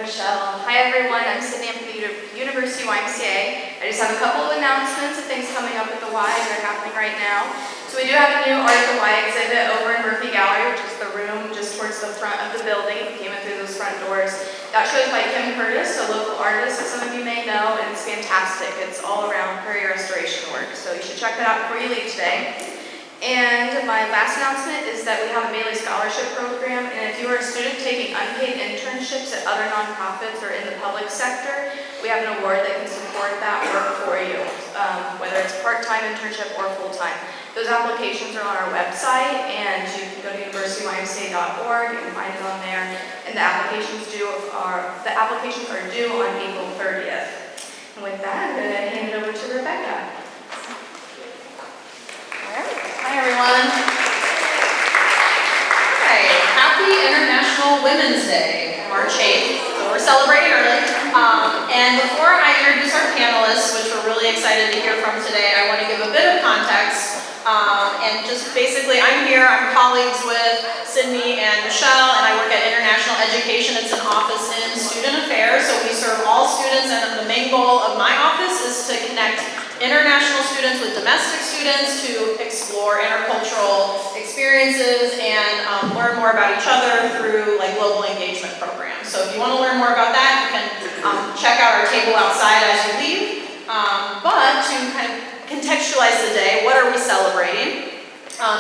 Michelle. Hi everyone, I'm Sydney. I'm from the University YMCA. I just have a couple of announcements of things coming up at the Y that are happening right now. So we do have a new Art at the Y exhibit over in Murphy Gallery, which is the room just towards the front of the building. If you came in through those front doors. That show is by Kim Curtis, a local artist that some of you may know, and it's fantastic. It's all around prairie restoration work, so you should check that out before you leave today. And my last announcement is that we have a Bailey Scholarship Program, and if you are a student taking unpaid internships at other nonprofits or in the public sector, we have an award that can support that work for you, whether it's part-time internship or full-time. Those applications are on our website, and you can go to universityymca.org, you can find it on there, and the applications are due on April 30th. And with that, I'm going to hand it over to Rebecca. Hi everyone. Hi, happy International Women's Day, March 8th. So we're celebrating early. And before I introduce our panelists, which we're really excited to hear from today, I want to give a bit of context. And just basically, I'm colleagues with Sydney and Michelle, and I work at International Education. It's an office in Student Affairs, so we serve all students, and the main goal of my office is to connect international students with domestic students to explore intercultural experiences and learn more about each other through global engagement programs. So if you want to learn more about that, you can check out our table outside as you leave. But to kind of contextualize the day, what are we celebrating?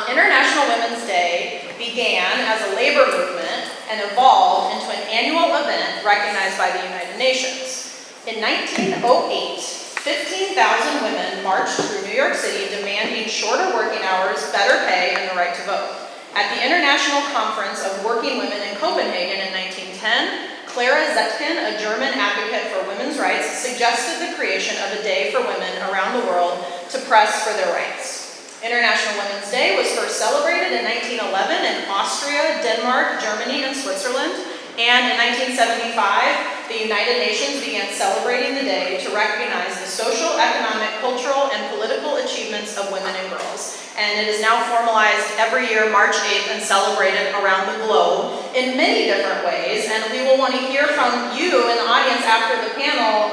International Women's Day began as a labor movement and evolved into an annual event recognized by the United Nations. In 1908, 15,000 women marched through New York City demanding shorter working hours, better pay, and the right to vote. At the International Conference of Working Women in Copenhagen in 1910, Clara Zetkin, a German advocate for women's rights, suggested the creation of a day for women around the world to press for their rights. International Women's Day was first celebrated in 1911 in Austria, Denmark, Germany, and Switzerland. And in 1975, the United Nations began celebrating the day to recognize the social, economic, cultural, and political achievements of women and girls. And it is now formalized every year, March 8th, and celebrated around the globe in many different ways. And we will want to hear from you in the audience after the panel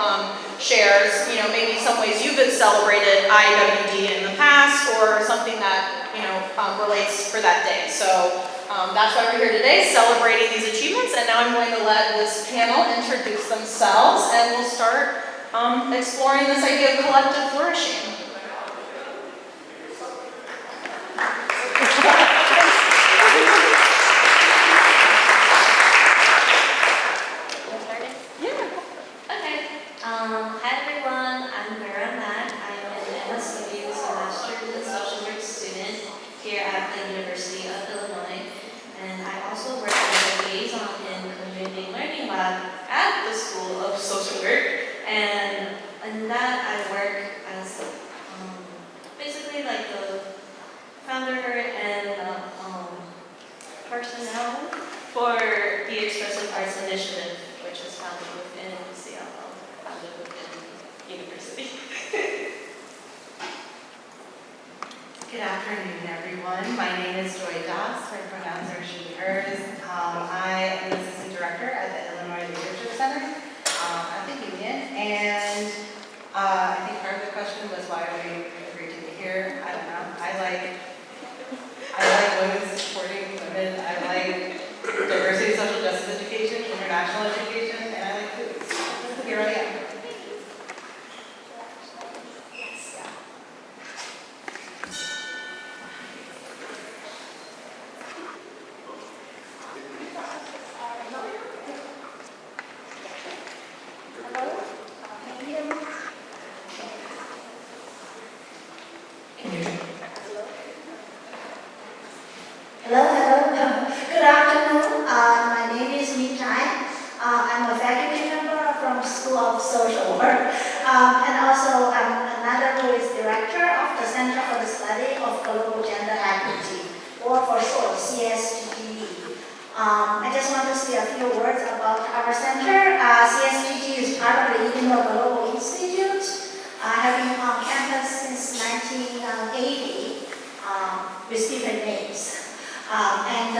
shares, maybe some ways you've celebrated IWD in the past or something that, relates for that day. So that's why we're here today, celebrating these achievements. And now I'm going to let this panel introduce themselves, and we'll start exploring this idea of collective flourishing.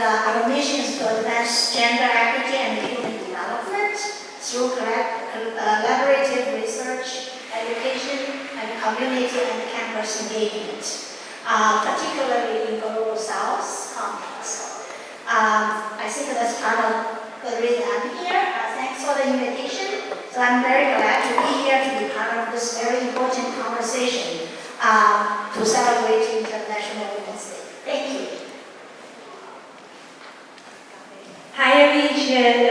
Our mission is to advance gender equity and human development. through collaborative research, education, and community and campus engagement, particularly in Global South context. I think that's part of the reason I'm here. Thanks for the invitation. So I'm very glad to be here to be part of this very important conversation to celebrate International Women's Day. Thank you. Hi, I'm Yichen.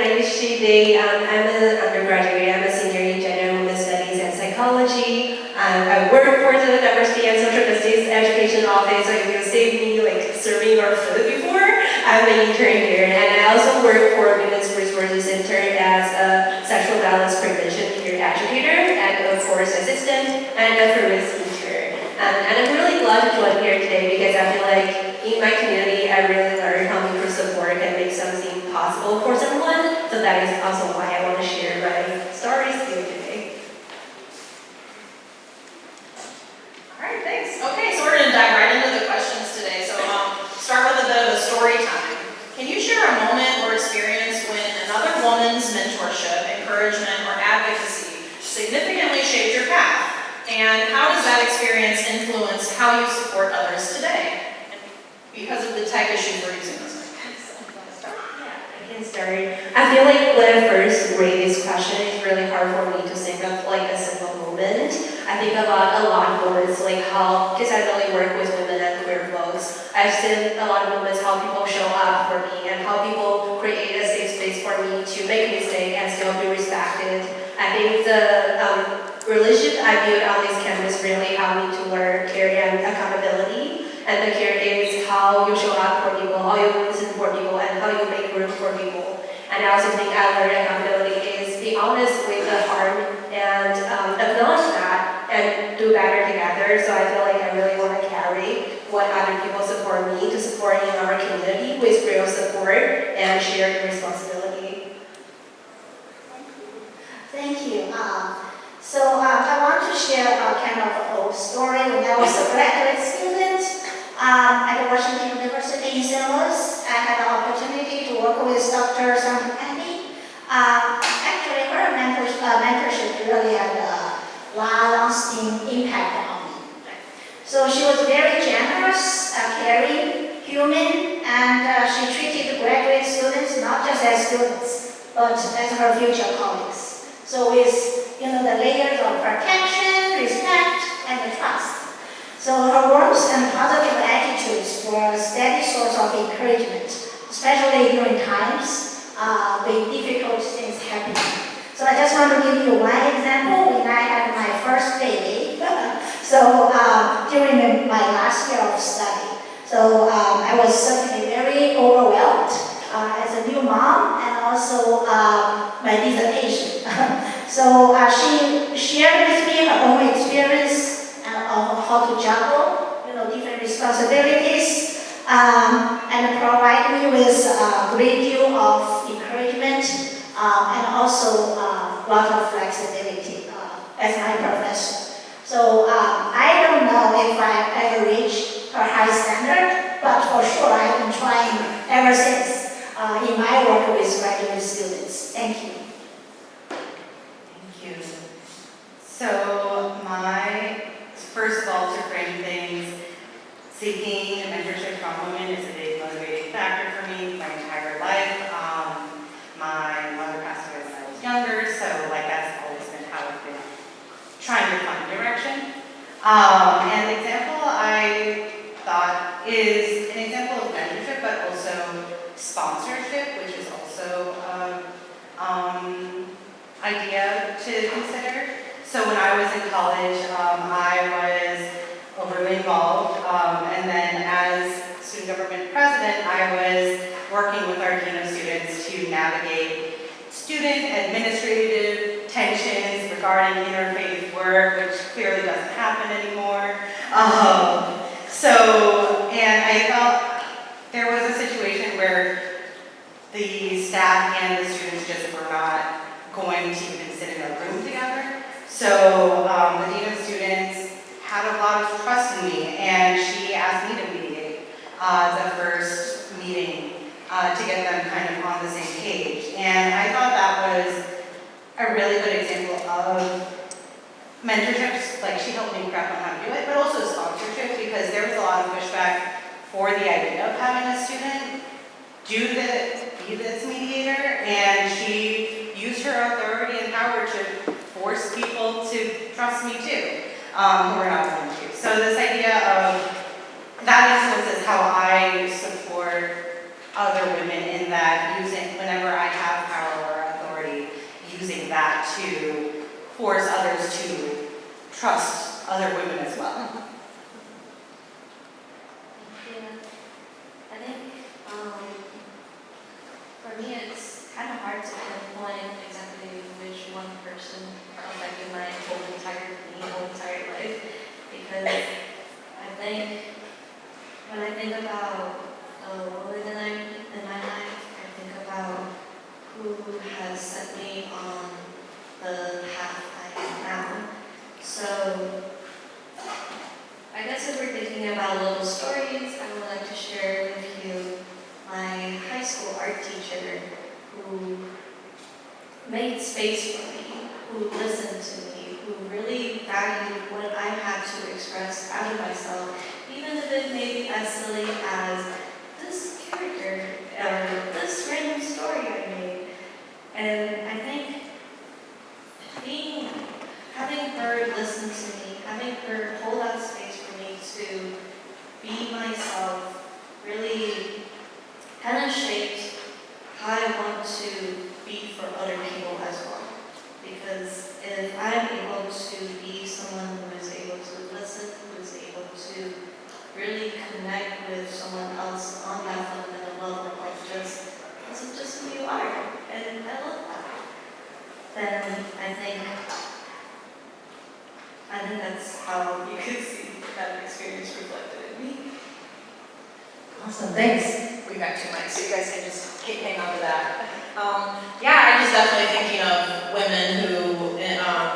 I'm an undergraduate. I'm a senior in Gender and Women's Studies and Psychology. I work for the Diversity and Social Justice Education Office, so if you save me like serving our food before, I'm an intern here. And I also work for Women's Resources Center as a sexual violence prevention peer educator and of course assistant and a service teacher. And I'm really glad to join here today because I feel like in my community, I really learned how mutual support can make something possible for someone. So that is also why I want to share my stories here today. All right, thanks. Okay, so we're going to dive right into the questions today. So start with a bit of a story time. Can you share a moment or experience when another woman's mentorship, encouragement, or advocacy significantly shaped your path? And how does that experience influence how you support others today? Because of the tech issues we're using this week. I can start. I feel like when I first read this question, it's really hard for me to think of like a single moment. I think about a lot of moments, like how, because I really work with women and queer folks, I've seen a lot of moments how people show up for me and how people create a safe space for me to make a mistake and still be respected. I think the relationship I built on this campus really helped me to learn care and accountability. And the care is how you show up for people, how you listen for people, and how you make room for people. And I also think I learned accountability is be honest with the harm and acknowledge that and do better together. So I feel like I really want to carry what other people support me to support in our community with real support and shared responsibility. Thank you. So I want to share a kind of old story. When I was a graduate student at Washington University in St. Louis, I had the opportunity to work with Dr. Sandy. Actually, her mentorship really had a lasting impact on me. So she was very generous, caring, human, and she treated graduate students not just as students, but as her future colleagues. So with the layers of protection, respect, and trust. So her warmth and positive attitudes were a steady source of encouragement, especially during times when difficult things happen. So I just want to give you one example. When I had my first baby, so during my last year of study, so I was certainly very overwhelmed as a new mom and also my dissertation. So she shared with me her own experience of how to juggle, different responsibilities, and provide me with a great deal of encouragement and also a lot of flexibility as my professor. So I don't know if I ever reached her high standard, but for sure I have been trying ever since in my work with graduate students. Thank you. Thank you. So first of all, to frame things, seeking mentorship from women is a big motivating factor for me my entire life. My mother passed away when I was younger, so that's always been how I've been trying to find direction. And the example I thought is an example of mentorship, but also sponsorship, which is also an idea to consider. So when I was in college, I was overly involved, and then as student government president, I was working with our dean of students to navigate student administrative tensions regarding interfaith work, which clearly doesn't happen anymore. And I felt there was a situation where the staff and the students just were not going to even sit in a room together. So the dean of students had a lot of trust in me, and she asked me to mediate the first meeting to get them kind of on the same page. And I thought that was a really good example of mentorships. Like, she helped me prep on how to do it, but also sponsorship, because there was a lot of pushback for the idea of having a student be this mediator, and she used her authority and power to force people to trust me too, who are not going to. So this idea of that is how I support other women, in that whenever I have power or authority, using that to force others to trust other women as well. I think for me it's kind of hard to pinpoint exactly which one person affected my whole entire life, because I think when I think about a woman in my life, I think about who has set me on the path I am now. So I guess if we're thinking about little stories, I would like to share with you my high school art teacher who made space for me, who listened to me, who really valued what I had to express out of myself, even if it may be as silly as this character or this random story I made. And I think having her listen to me, having her hold that space for me to be myself, really kind of shaped how I want to be for other people as well. Because if I'm able to be someone who is able to listen, who is able to really connect with someone else on that fundamental level of this is just who you are, and I love that. Then I think that's how you could see that experience reflected in me. Awesome, thanks. We got 2 mics, so you guys can just keep hanging on to that. Yeah, I just definitely thinking of women who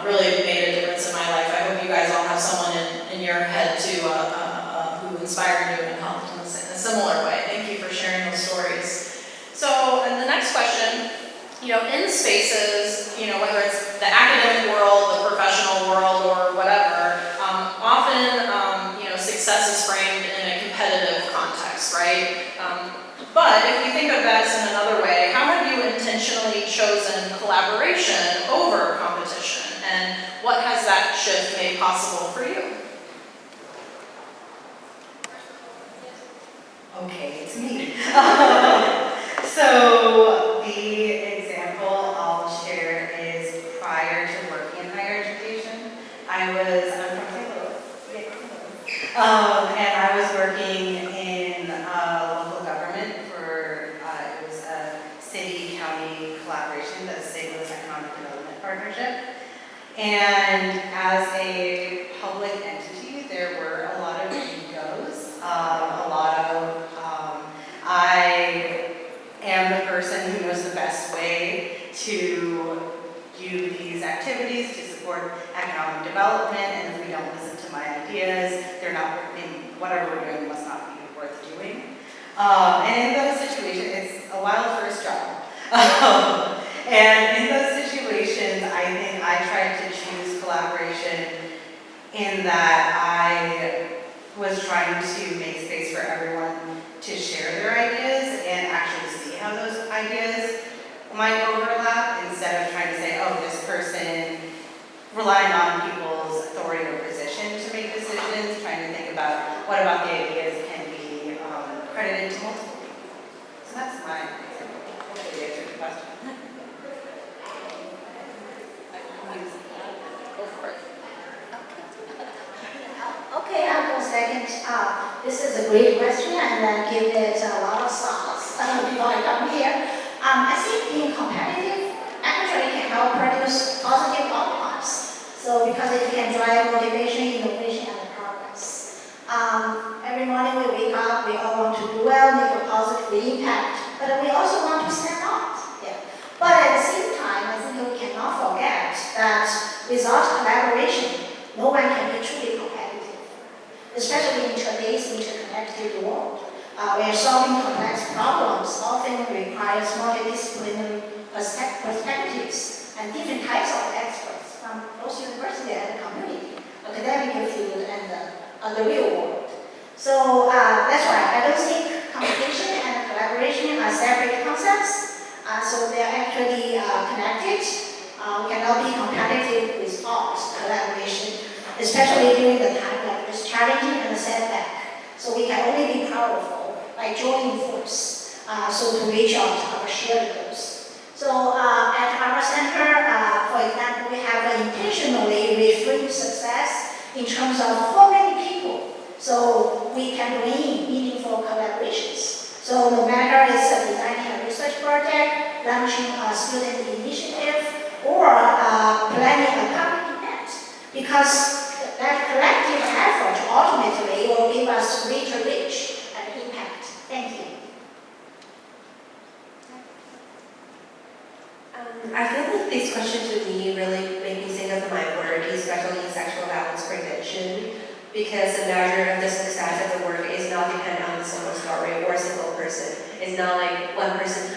really made a difference in my life. I hope you guys all have someone in your head too who inspired you and helped in a similar way. Thank you for sharing those stories. So, and the next question, in spaces, whether it's the academic world, the professional world, or whatever, often, success is framed in a competitive context, right? But if we think of this in another way, how have you intentionally chosen collaboration over competition? And what has that shift made possible for you? Okay, it's me. So the example I'll share is prior to working in higher education. I'm from St. Louis. And I was working in local government for, it was a city-county collaboration, the St. Louis Economic Development Partnership. And as a public entity, there were a lot of egos, I am the person who knows the best way to do these activities to support economic development, and if we don't listen to my ideas, whatever we're doing must not be worth doing. And in those situations, it's a wild first job. And in those situations, I think I tried to choose collaboration in that I was trying to make space for everyone to share their ideas and actually see how those ideas might overlap, instead of trying to say, oh, this person, relying on people's authority or position to make decisions, trying to think about what about the ideas can be credited to multiple people. So that's my example. Hopefully answered the question. Go for it. Okay, I'll go second. This is a great question, and I give it a lot of thoughts before I come here. I think being competitive actually can help produce positive outcomes. So because it can drive motivation, innovation, and progress. Every morning we wake up, we all want to do well, make a positive impact, but we also want to stand out. Yeah. But at the same time, I think we cannot forget that without collaboration, no one can be truly competitive, especially in today's interconnected world. Where solving complex problems often requires multidisciplinary perspectives and different types of experts from both university and the community, academic field and the real world. So that's why I don't think competition and collaboration are separate concepts. So they are actually connected. We cannot be competitive without collaboration, especially during the time like this challenging and setback. So we can only be powerful by joining force, so to reach out to our shared goals. So at our center, for example, we have intentionally reframed success in terms of how many people, so we can bring in meaningful collaborations. So no matter it's designing a research project, launching a student initiative, or planning a public event, because that collective effort ultimately will give us greater reach and impact. Thank you. I feel like this question to me really made me think of my work, especially in sexual violence prevention, because the measure of the success of the work is not dependent on a single story or a single person. It's not like one person.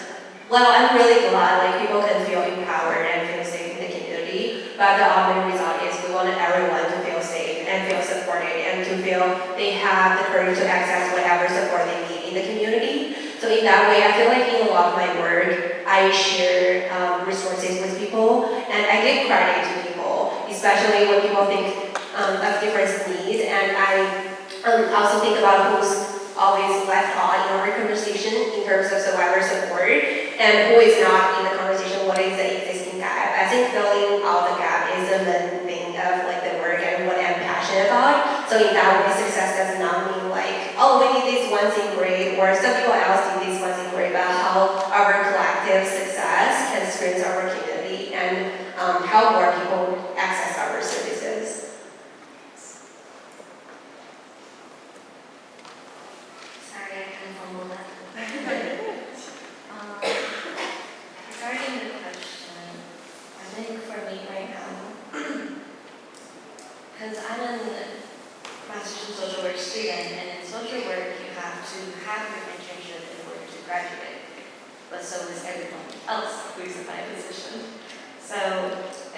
Well, I'm really glad like people can feel empowered and feel safe in the community, but the ultimate result is we want everyone to feel safe and feel supported and to feel they have the courage to access whatever support they need in the community. So in that way, I feel like in a lot of my work, I share resources with people and I give credit to people, especially when people think of different needs. And I also think about who's always left out in our conversation in terms of survivor support and who is not in the conversation, what is the existing gap. I think filling out the gap is the main thing of like the work and what I'm passionate about. So in that way, success does not mean like, oh, we did this one thing great, or some people else did this one thing great, but how our collective success can strengthen our community and help more people access our services. Sorry, I kind of fumbled that. Regarding the question, I think for me right now, because I'm a master's in social work student, and in social work you have to have your internship in order to graduate, but so is everyone else who's in my position. So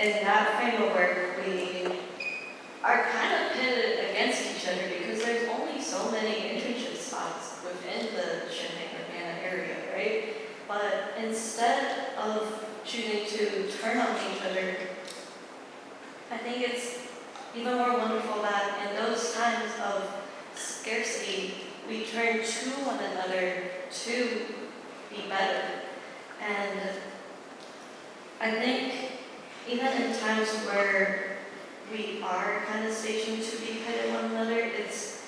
in that frame of work, we are kind of pitted against each other because there's only so many internship spots within the Champaign-Urbana area, right? But instead of choosing to turn on each other, I think it's even more wonderful that in those times of scarcity, we turn to one another to be better. And I think even in times where we are kind of stationed to be pitted one another, it's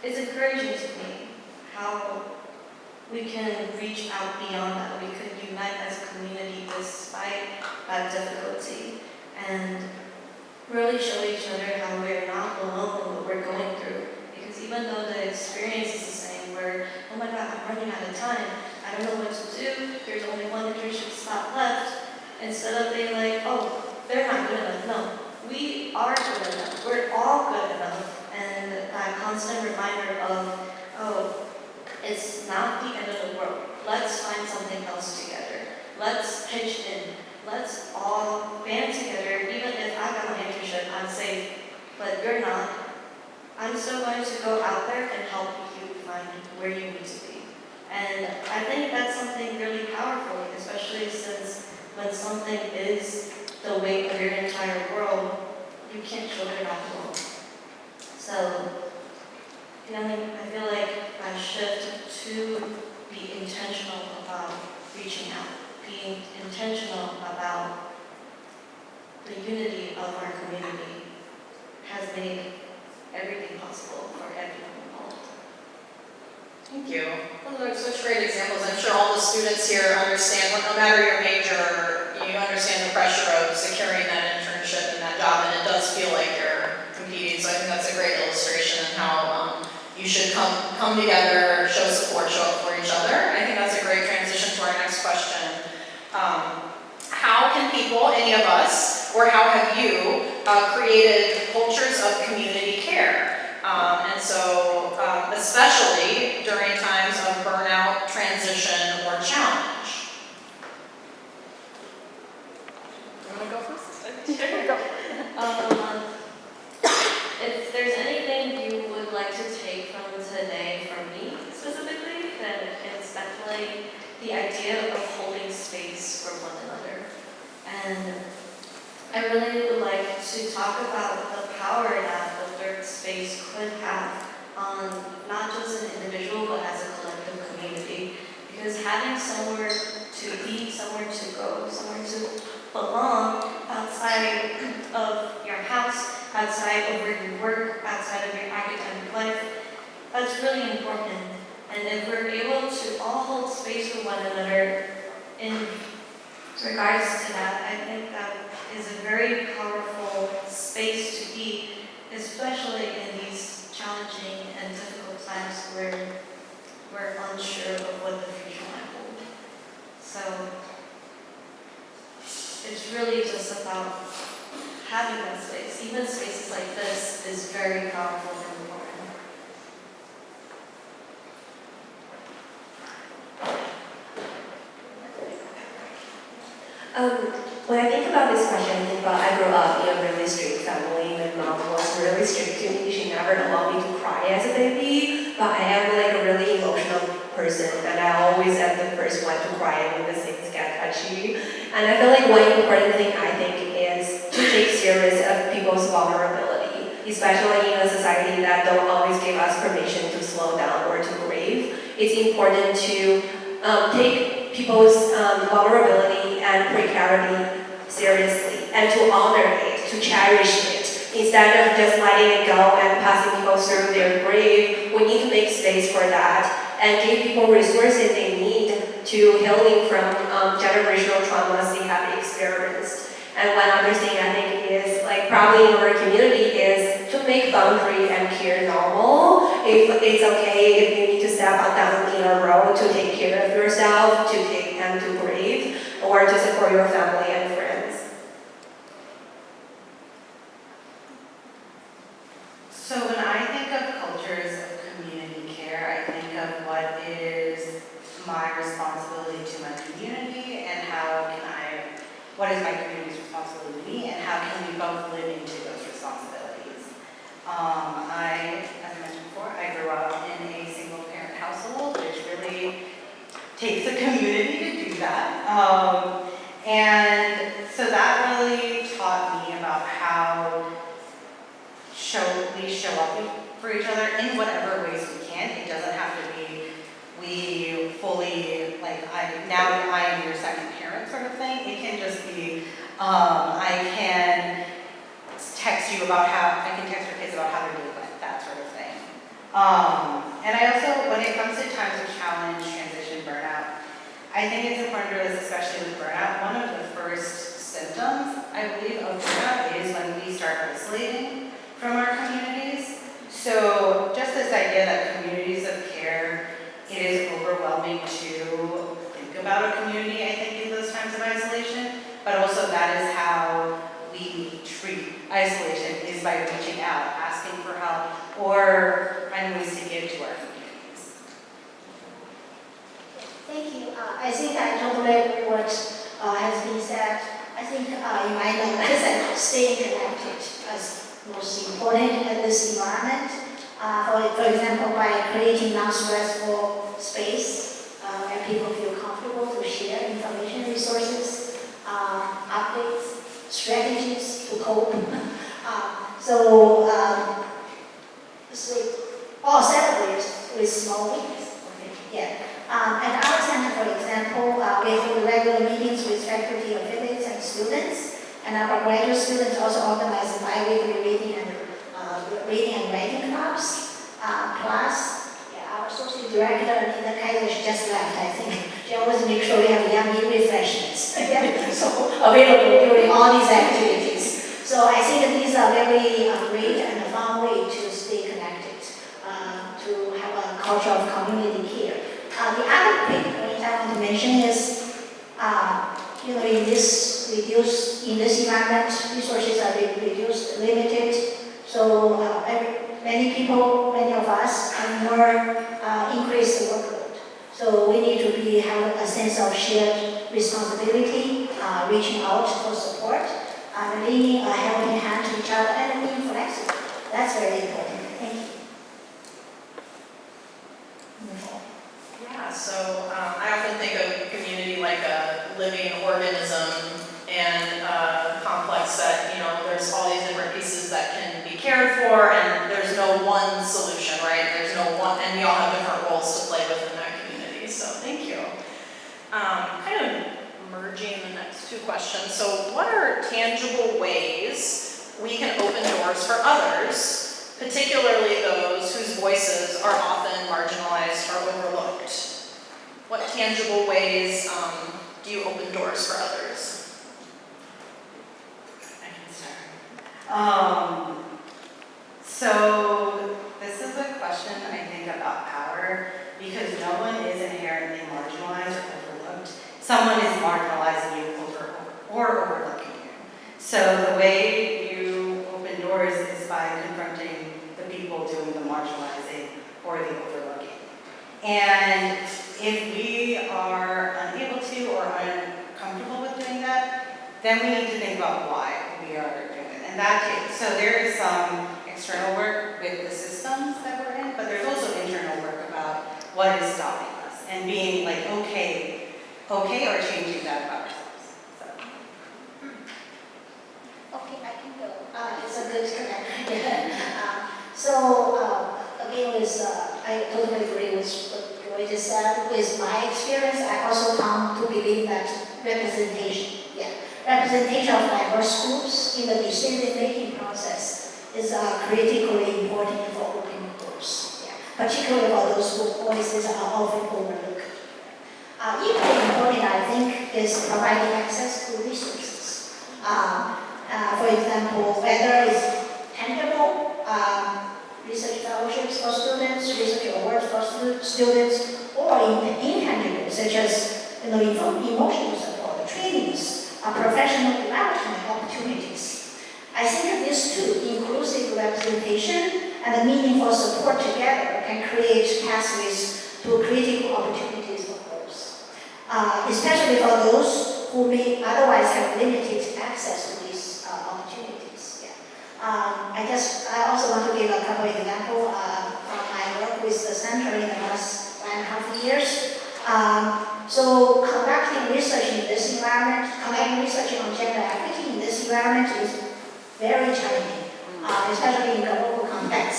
encouraging to me how we can reach out beyond that. We can unite as a community despite that difficulty and really show each other how we're not alone in what we're going through. Because even though the experience is the same, where, oh my God, I'm running out of time, I don't know what to do, there's only one internship spot left, instead of being like, oh, they're not good enough. No, we are good enough. We're all good enough. And that constant reminder of, oh, it's not the end of the world. Let's find something else together. Let's pitch in. Let's all band together. Even if I got my internship, I'm safe, but you're not. I'm still going to go out there and help you find where you need to be. And I think that's something really powerful, especially since when something is the weight of your entire world, you can't shoulder it off alone. So, I feel like I shift to be intentional about reaching out, being intentional about the unity of our community has made everything possible for everyone involved. Thank you. Those are such great examples. I'm sure all the students here understand, no matter your major, you understand the pressure of securing that internship and that job, and it does feel like you're competing. So I think that's a great illustration of how you should come together, show support, show up for each other. I think that's a great transition to our next question. How can people, any of us, or how have you created cultures of community care? And so, especially during times of burnout, transition, or challenge. having somewhere to be, somewhere to go, somewhere to belong outside of your house, outside of where you work, outside of your academic life. That's really important. And if we're able to all hold space for one another in regards to that, I think that is a very powerful space to be, especially in these challenging and difficult times where we're unsure of what the future might hold. So it's really just about having that space. Even spaces like this is very powerful and important. When I think about this question, I think about I grew up in a really strict family. My mom was really strict to me. She never allowed me to cry as a baby, but I am like a really emotional person, and I always am the first one to cry when the things get touchy. And I feel like one important thing I think is to take serious of people's vulnerability, especially in a society that don't always give us permission to slow down or to grieve. It's important to take people's vulnerability and precarity seriously and to honor it, to cherish it. Instead of just letting it go and passing people through their grave, we need to make space for that and give people resources they need to healing from generational traumas they have experienced. And one other thing I think is, like probably in our community, is to make boundary and care normal. If it's okay if you need to step down in a row to take care of yourself, to take time to breathe, or to support your family and friends. So when I think of cultures of community care, I think of what is my responsibility to my community and what is my community's responsibility to me, and how can we both live into those responsibilities. As I mentioned before, I grew up in a single parent household, which really takes a community to do that. And so that really taught me about how we show up for each other in whatever ways we can. It doesn't have to be we fully, like, now I am your second parent sort of thing. It can just be, I can text your kids about how they're doing, that sort of thing. And I also, when it comes to times of challenge, transition, burnout, I think it's important to realize, especially with burnout, one of the first symptoms, I believe, of burnout is when we start isolating from our communities. So just this idea that communities of care, it is overwhelming to think about a community, I think, in those times of isolation, but also that is how we treat isolation, is by reaching out, asking for help, or finding ways to give to our communities. Thank you. I think I totally agree with what has been said. I think you might know that staying connected is most important in this environment. For example, by creating non-stressful space where people feel comfortable to share information, resources, updates, strategies to cope. So all celebrate with small wins. Okay. Yeah. At our center, for example, we hold regular meetings with faculty, affiliates, and students. And our graduate students also organize bi-weekly reading and writing clubs. Plus, our associate director, Nina Kaiser, she just left, I think. She always makes sure we have yummy refreshments so available during all these activities. So I think these are very great and a fun way to stay connected, to have a culture of community care. The other quick point I want to mention is, in this environment, resources are being reduced, limited. So many of us are more increased workload. So we need to have a sense of shared responsibility, reaching out for support, leaning a helping hand to each other, and being flexible. That's very important. Thank you. Yeah, so I often think of community like a living organism and a complex that, there's all these different pieces that can be cared for, and there's no one solution, right? There's no one, and we all have different roles to play within that community, so thank you. two questions. So what are tangible ways we can open doors for others, particularly those whose voices are often marginalized or overlooked? What tangible ways do you open doors for others? I can start. So this is a question I think about power, because no one is inherently marginalized or overlooked. Someone is marginalizing you or overlooking you. So the way you open doors is by confronting the people doing the marginalizing or the overlooking. And if we are unable to or uncomfortable with doing that, then we need to think about why we are doing it. And so there is some external work with the systems that we're in, but there's also internal work about what is stopping us and being like okay or changing that about ourselves. Okay, I can go. It's a good connection. Again, I totally agree with what Joy just said. With my experience, I also come to believe that representation of diverse groups in the decision-making process is critically important for opening doors, particularly for those whose voices are often overlooked. Equally important, I think, is providing access to resources. For example, whether it's tangible research fellowships for students, research awards for students, or intangible, such as emotional support, trainings, professional development opportunities. I think these two, inclusive representation and meaningful support together, can create pathways to critical opportunities for growth, especially for those who may otherwise have limited access to these opportunities. I also want to give a couple of examples from my work with the center in the last 1.5 years. So conducting research in this environment, conducting research on gender equity in this environment is very challenging, especially in the global context.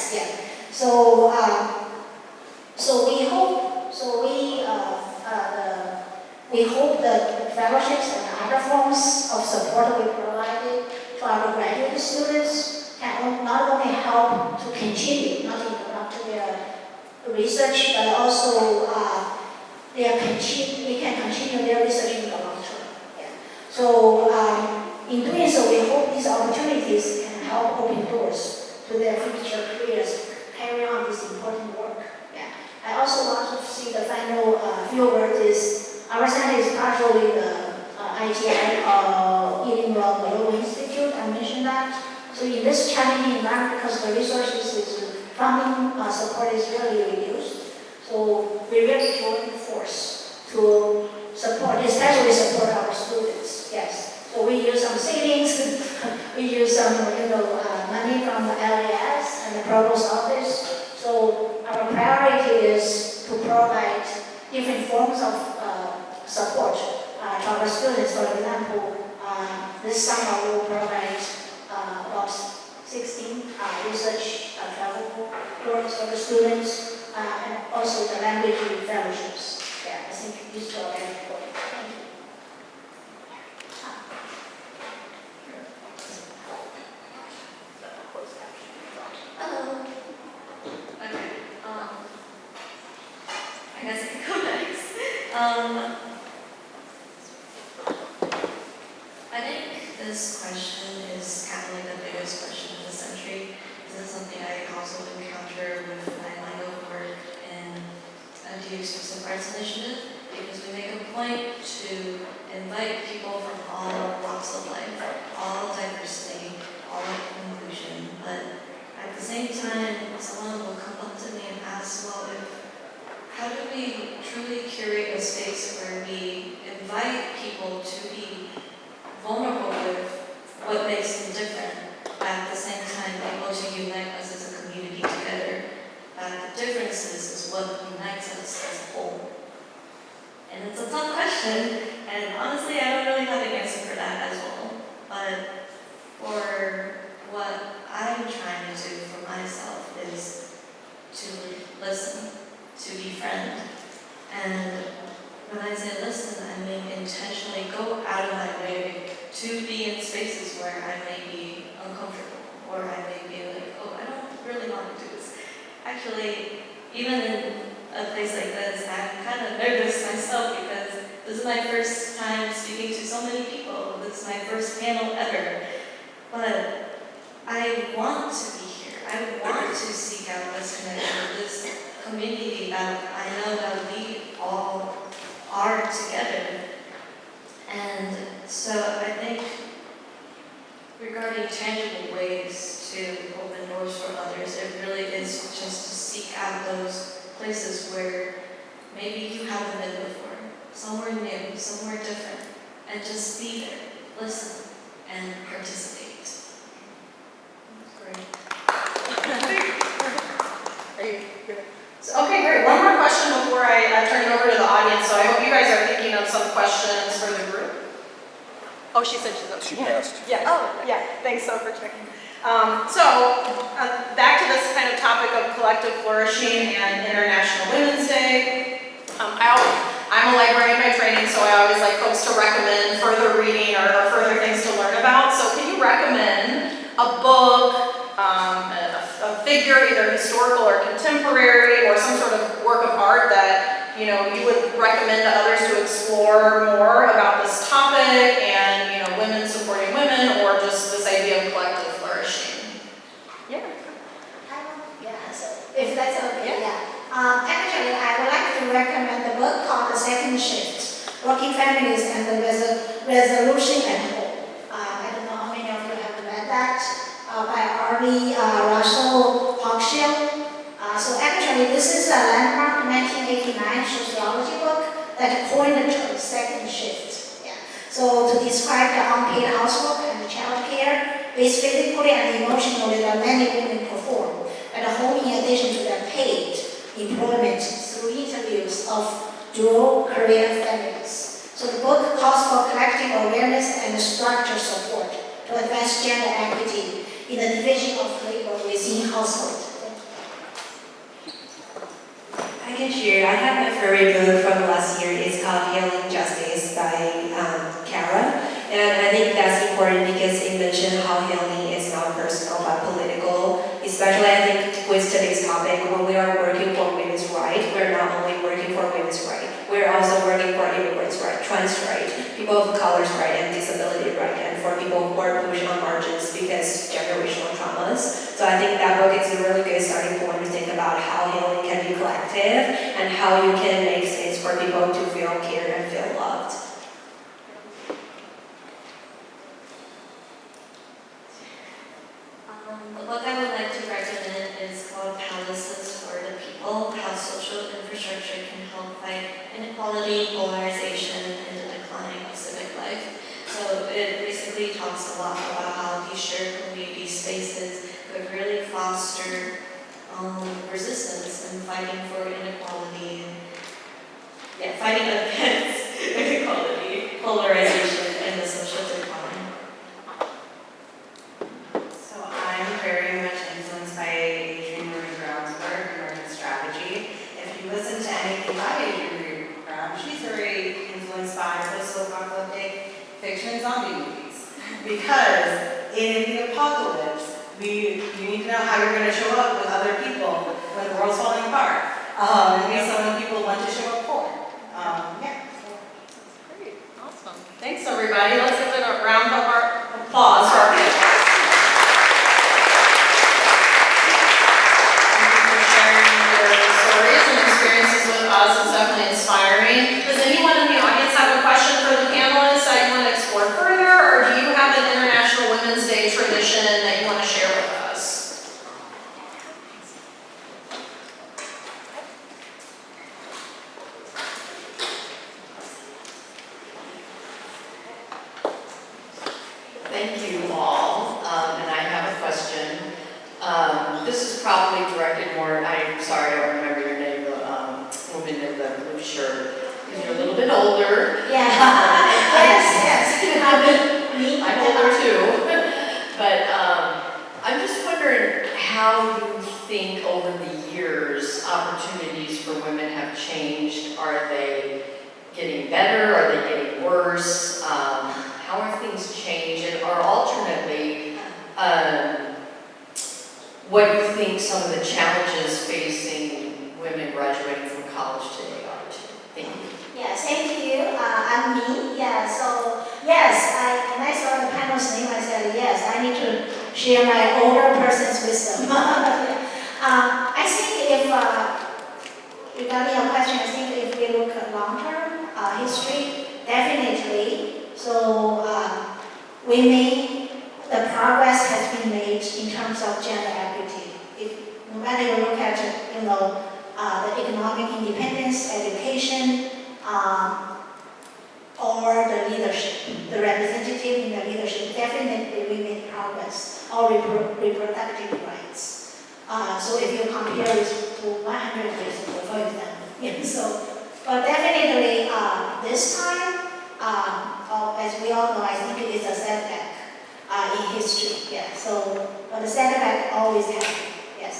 We hope that fellowships and other forms of support we provided to our graduate students can not only help to continue, not interrupt their research, but also we can continue their research in the long term. In doing so, we hope these opportunities can help open doors to their future careers, carry on this important work. I also want to see the final few words is our center is partially the ITI Illinois Global Institute. I mentioned that. So in this challenging environment, because the resources funding support is really reduced, so we really join force to support, especially support our students. Yes. So we use some savings, we use some money from the LAS and the provost office. So our priority is to provide different forms of support to our students. For example, this summer we will provide about 16 research travel programs for the students, and also the language fellowships. I think these two are very important. Thank you. Hello. Okay. I guess I can go next. I think this question is kind of like the biggest question of the century. This is something I also encounter with my line of work in the Exclusive Arts Initiative, because we make a point to invite people from all walks of life, all diversity, all inclusion, but at the same time, someone will come up to me and ask, well, how do we truly curate a space where we invite people to be vulnerable with what makes them different, but at the same time able to unite us as a community together? That the differences is what unites us as a whole. And it's a tough question, and honestly, I don't really have an answer for that as well. But for what I'm trying to do for myself is to listen, to befriend. And when I say listen, I mean intentionally go out of my way to be in spaces where I may be uncomfortable, or I may be like, oh, I don't really want to do this. Actually, even in a place like this, I'm kind of nervous myself because this is my first time speaking to so many people. This is my first panel ever. But I want to be here. I want to seek out this connection, this community that I know that we all are together. And so I think regarding tangible ways to open doors for others, it really is just to seek out those places where maybe you haven't been before, somewhere new, somewhere different, and just be there, listen, and participate. That's great. Are you good? Okay, great. One more question before I turn it over to the audience. So I hope you guys are thinking of some questions for the group. Oh, she said she's up. She passed. Yeah. Oh, yeah. Thanks so for checking. Back to this kind of topic of collective flourishing and International Women's Day. I'm a librarian by training, so I always like folks to recommend further reading or further things to learn about. So can you recommend a book, a figure, either historical or contemporary, or some sort of work of art that you would recommend to others to explore more about this topic and women supporting women, or just this idea of collective flourishing? Yeah, so if that's okay, actually, I would like to recommend the book called The Second Shift, Working Families and the Resolution at Home. I don't know how many of you have read that, by Arlie Russell Hochschild. So actually, this is a landmark 1989 sociology book that coined the term second shift. Yeah. So to describe the unpaid housework and child care, both physically and emotionally, that many women perform at home in addition to their paid employment through interviews of dual career families. So the book calls for collective awareness and structural support to advance gender equity in the division of labor within household. I can share. I have my favorite book from last year. It's called Healing Justice by Kara. And I think that's important because it mentioned how healing is not personal but political. Especially I think with today's topic, when we are working for women's rights, we're not only working for women's rights, we're also working for immigrants' rights, trans rights, people of color's rights, and disability rights, and for people who are pushed on margins because generational traumas. So I think that book is a really good starting point to think about how healing can be collective and how you can make space for people to feel cared and feel loved. The book I would like to recommend is called Palaces for the People, How Social Infrastructure Can Help Fight Inequality, Polarization, and the Decline of Civic Life. So it basically talks a lot about how these shared community spaces could really foster resistance and fighting for inequality, and fighting against inequality, polarization, and the social decline. I'm very much influenced by Adrienne Maree Brown's work and American strategy. If you listen to anything by Adrienne Maree Brown, she's very influenced by post-apocalyptic fiction and zombie movies. Because in the apocalypse, you need to know how you're going to show up with other people when the world's falling apart. And be someone people want to show up for. Great, awesome. Thanks, everybody. Let's give it a round of applause for our panelists. It's definitely inspiring. Does anyone in the audience have a question for the panelists that you want to explore further, or do you have an International Women's Day tradition that you want to share with us? Thank you all, and I have a question. This is probably directed more, I'm sorry, I don't remember your name, the woman in the blue shirt, because you're a little bit older. Yeah. Yes. I'm older too. But I'm just wondering how you think over the years opportunities for women have changed. Are they getting better? Are they getting worse? How have things changed? And or alternately, what do you think some of the challenges facing women graduating from college today are too? Thank you. Yes, thank you. I'm me. Yeah, so yes, when I saw the panel's name, I said, yes, I need to share my older person's wisdom. I think if, regarding your question, I think if we look at long-term history, definitely. So women, the progress has been made in terms of gender equity. No matter you look at, the economic independence, education, or the leadership, the representative in the leadership, definitely we made progress, or reproductive rights. So if you compare it to 100 years ago, for example, but definitely this time, as we all know, I think it is a setback in history, yeah. So, but the setback always happens, yes.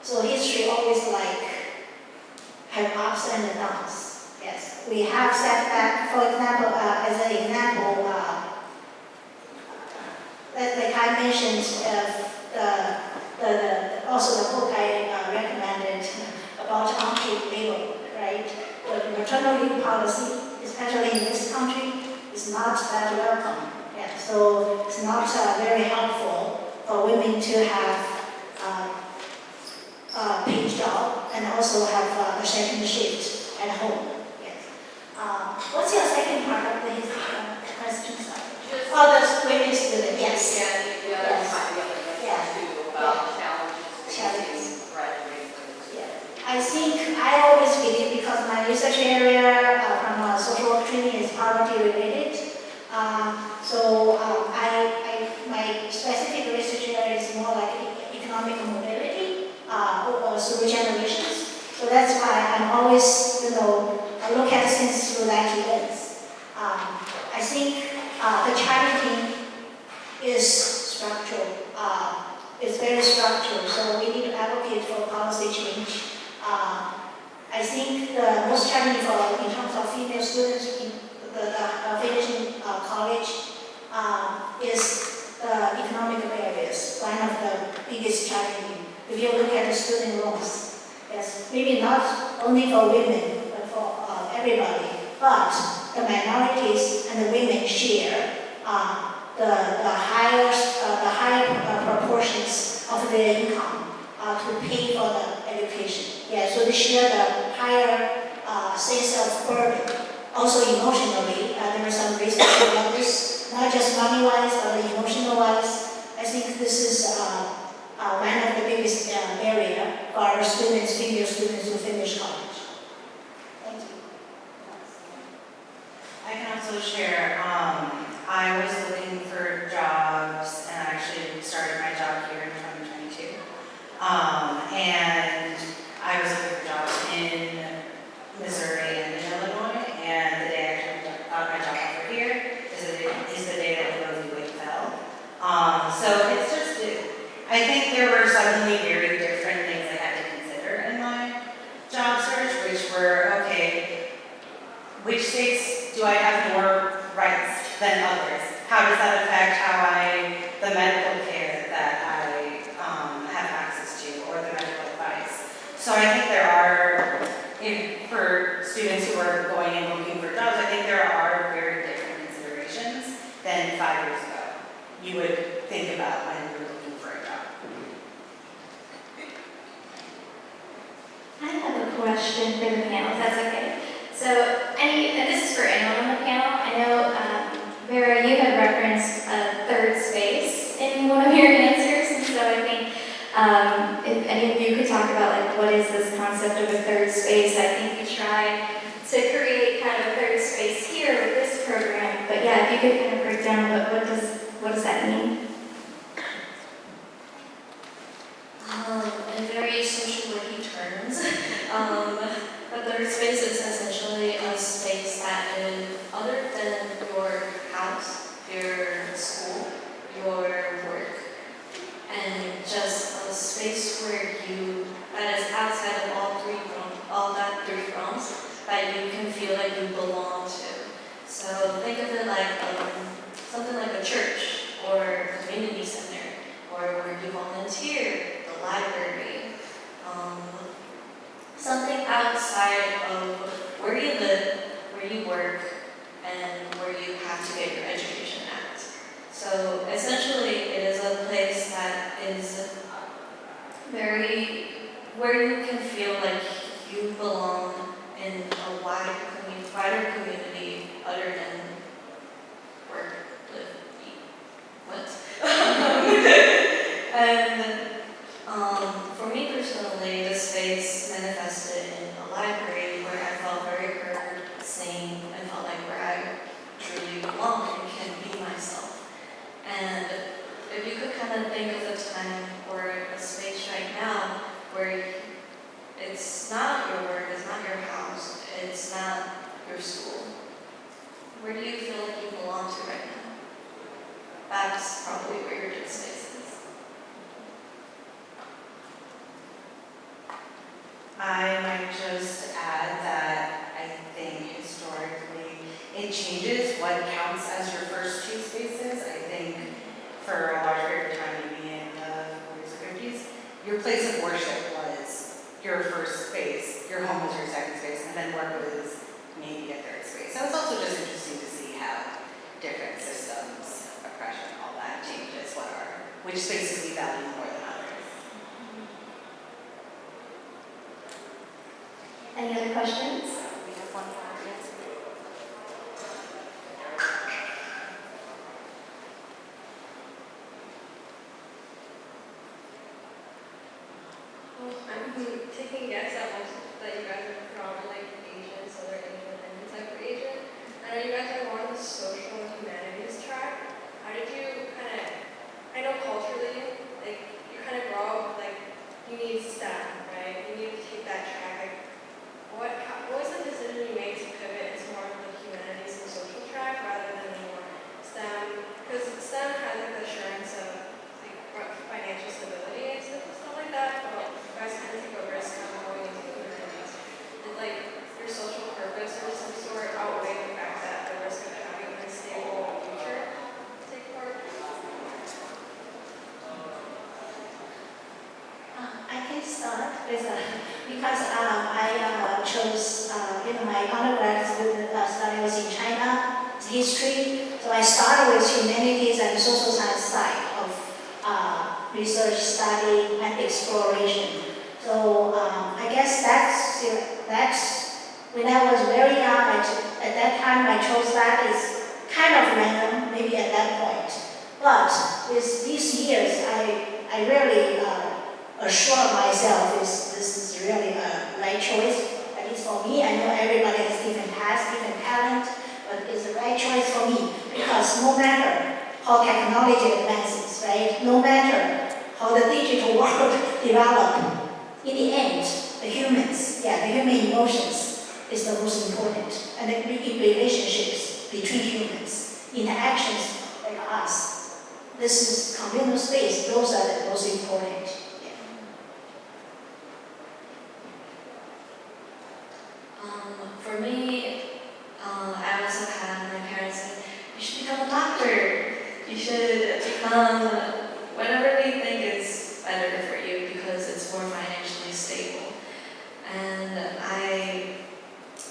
So history always have ups and downs. Yes, we have setback. For example, as an example, like I mentioned, also the book I recommended about unpaid labor, right? The maternal leave policy, especially in this country, is not that welcome. Yeah, so it's not very helpful for women to have paid job and also have a second shift at home. Yes. What's your second part of the question? The women student. Yes. Yeah, the other Yes. side, the other Yeah. too, about challenges Challenges. facing graduating. Yeah. I think I always believe, because my research area from social work training is poverty related. My specific research area is more like economic mobility through generations. So that's why I'm always, I look at things through that lens. I think the challenging is structural. It's very structural, so we need to advocate for policy change. I think the most challenging in terms of female students in finishing college is the economic barriers, one of the biggest challenges. If you look at the student loans, yes, maybe not only for women, but for everybody, but the minorities and the women share the higher proportions of their income to pay for the education. Yeah, so they share the higher sense of burden. Also emotionally, there is some research about this, not just money-wise, but emotional-wise. I think this is one of the biggest barrier for our students, female students who finish college. Thank you. I can also share, I was looking for jobs and I actually started my job here in 2022. And I was looking for jobs in Missouri and in Illinois, and the day I actually got my job offer here is the day that the Roe v. Wade fell. So it's just, I think there were suddenly very different things I had to consider in my job search, which were, okay, which states do I have more rights than others? How does that affect the medical care that I have access to, or the medical advice? So I think there are, for students who are going and looking for jobs, I think there are very different considerations than 5 years ago you would think about when you're looking for a job. I have a question for the panel, if that's okay. So, and this is for anyone on the panel. I know, Vera, you had referenced a third space in one of your answers, and so I think if any of you could talk about what is this concept of a third space. I think we try to create kind of a third space here with this program. But yeah, if you could kind of break down what does that mean? In very social working terms, a third space is essentially a space that is other than your house, your school, your work, and just a space where that is outside of all three fronts that you feel like you belong to. So think of it like something like a church or a community center, or where you volunteer, the library, something outside of where you live, where you work, and where you have to get your education at. So essentially, it is a place that is where you can feel like you belong in a wider community other than work, live, eat, what? And for me personally, this space manifested in a library where I felt very heard, seen, and felt like where I truly belong and can be myself. And if you could kind of think of a time or a space right now where it's not your work, it's not your house, it's not your school, where do you feel like you belong to right now? That's probably where your good space is. I might just add that I think historically it changes what counts as your first two spaces. I think for a large period of time, maybe in the 40s or 50s, your place of worship was your first space, your home was your second space, and then work was maybe a third space. So it's also just interesting to see how different systems, oppression, all that changes which spaces we value more than others. Any other questions? We have one more, yes. Well, I'm taking a guess that you guys are from like Asian, Southern Asian, and type of Asian. I know you guys are more on the social and humanities track. How did you I know culturally, like you kind of grow up like you need STEM, right? You need to take that track. What was the decision you made to pivot into more of the humanities and social track rather than more STEM? Because STEM has like the assurance of like financial stability and stuff like that. But you guys kind of take a risk on going into humanities. Did like your social purpose or some sort outweigh the fact that the risk of having a stable future take part? I can start with because I chose my undergrad study was in China, history. So I started with humanities and social science side of research, study, and exploration. So I guess that's when I was very young. At that time, I chose that. It's kind of random, maybe at that point. But with these years, I really assure myself this is really a right choice. At least for me, I know everybody has different paths, different talent, but it's the right choice for me because no matter how technology advances, right? No matter how the digital world develops, in the end, the human emotions is the most important, and the relationships between humans, interactions like us. This is communal space. Those are the most important. For me, I also had my parents say, you should become a doctor. You should become whatever they think is better for you because it's more financially stable. And I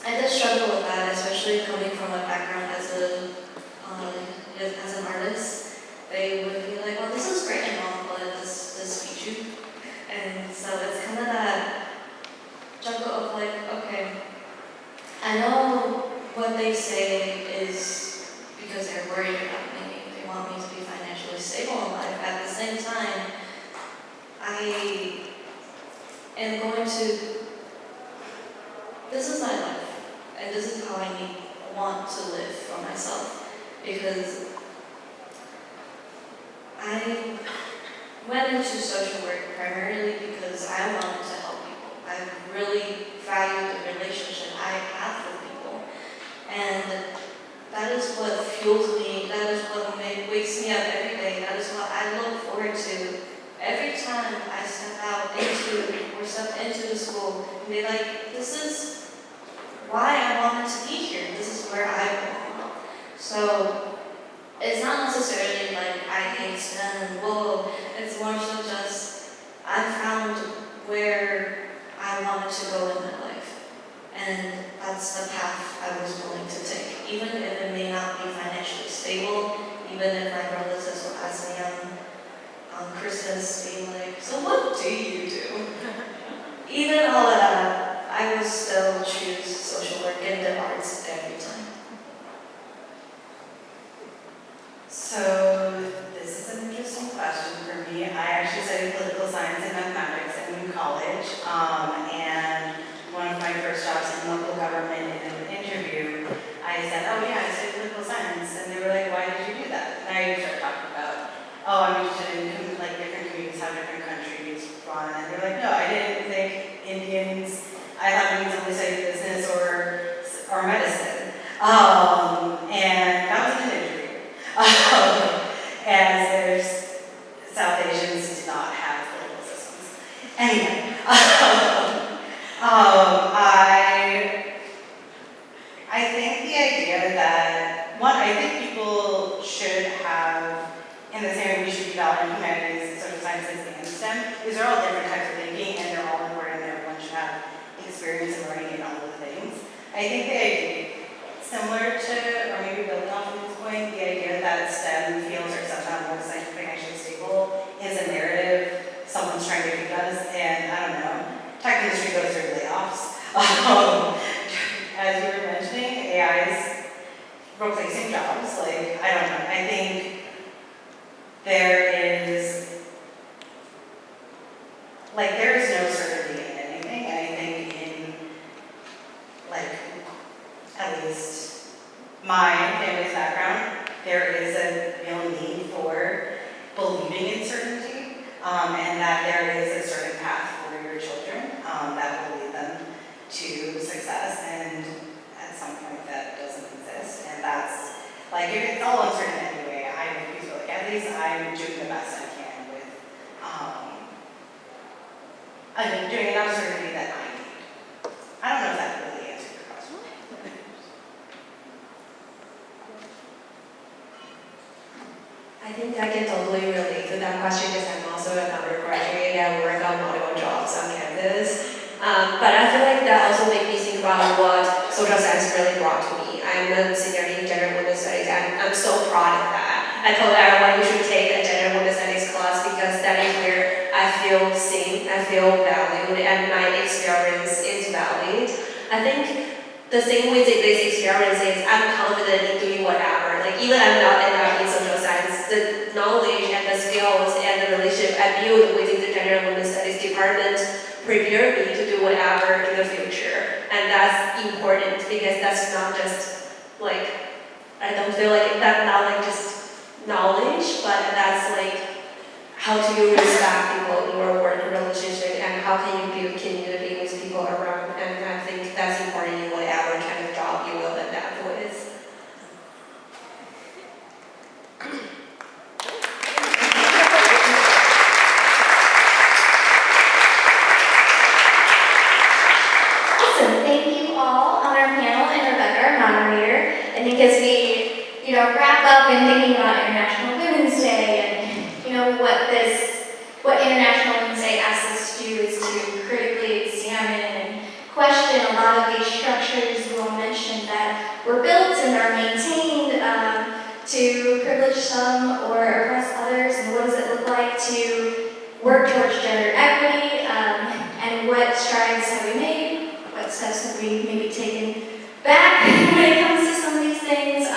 did struggle with that, especially coming from a background as an artist. They would be like, well, this is great and all, but does this feed you? And so it's kind of that juggle of like, okay, I know what they say is because they're worried about me. They want me to be financially stable in life. At the same time, I am going to, this is my life, and this is how I want to live for myself. Because I went into social work primarily because I wanted to help people. I really value the relationship I have with people. And that is what fuels me, that is what wakes me up every day, that is what I look forward to. Every time I step out into or step into the school and be like, this is why I wanted to be here. This is where I belong. So it's not necessarily like I hate STEM and whoa, it's more so just I found where I wanted to go in my life. And that's the path I was willing to take, even if it may not be financially stable, even if my brothers will ask me on Christmas, being like, so what do you do? Even all of that, I would still choose social work and the arts every time. So this is an interesting question for me. I actually studied political science and mathematics in college, and one of my first jobs in local government in an interview, I said, oh yeah, I studied political science, and they were like, why did you do that? And I started talking about, oh, I'm interested in like different communities, how different countries run, and they were like, no, I didn't think Indians, I thought Indians only studied business or medicine, and that was an interview. As there's South Asians do not have political systems. Anyway, I think the idea that, one, I think people should have, in the same way we should be valuing humanities, social sciences, and STEM, these are all different types of thinking, and they're all important, and everyone should have experience in learning in all of the things. I think the idea, similar to, or maybe building off of this point, the idea that STEM fields are somehow more financially stable is a narrative someone's trying to feed us, and I don't know, tech industry goes through layoffs. As you were mentioning, AI is replacing jobs, like, I don't know, I think there is no certainty in anything, and I think in, like, at least my family's background, there is a real need for believing in certainty, and that there is a certain path for your children that will lead them to success, and at some point that doesn't exist, and that's, like, if it's all uncertain anyway, I feel like at least I'm doing the best I can with, doing enough certainty that I need. I don't know if that really answered your question. I think I can totally relate to that question because I'm also an undergraduate and work on multiple jobs on campus. But I feel like that also makes me think about what social science really brought to me. I'm a senior in gender and women's studies, and I'm so proud of that. I told everyone you should take a gender and women's studies class because that is where I feel seen, I feel valued, and my experience is valid. I think the thing with this experience is I'm confident in doing whatever. Like, even I'm not enough in social science, the knowledge and the skills and the relationship I build within the gender and women's studies department prepare me to do whatever in the future. And that's important because that's not just like, I don't feel like that's not like just knowledge, but that's like how do you respect people in your work relationship and how can you build community with people around. And I think that's important in whatever kind of job you will end up with. Awesome, thank you all on our panel and Rebecca, our moderator. I think as we, wrap up in thinking about International Women's Day and, what International Women's Day asks us to do is to critically examine and question a lot of these structures you all mentioned that were built and are maintained to privilege some or oppress others, and what does it look like to work towards gender equity, and what strides have we made, what steps have we maybe taken back when it comes to some of these things,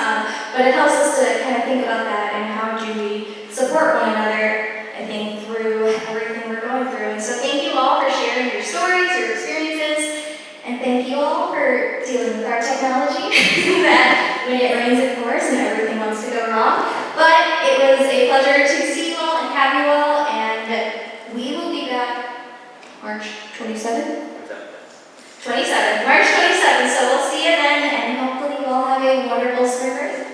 but it helps us to kind of think about that and how do we support one another, I think, through everything we're going through. And so thank you all for sharing your stories, your experiences, and thank you all for dealing with our technology that when it rains it pours and everything wants to go wrong. But it was a pleasure to see you all and have you all, and we will be back March 27th? 27th, March 27th, so we'll see you then, and hopefully you all have a wonderful spring break.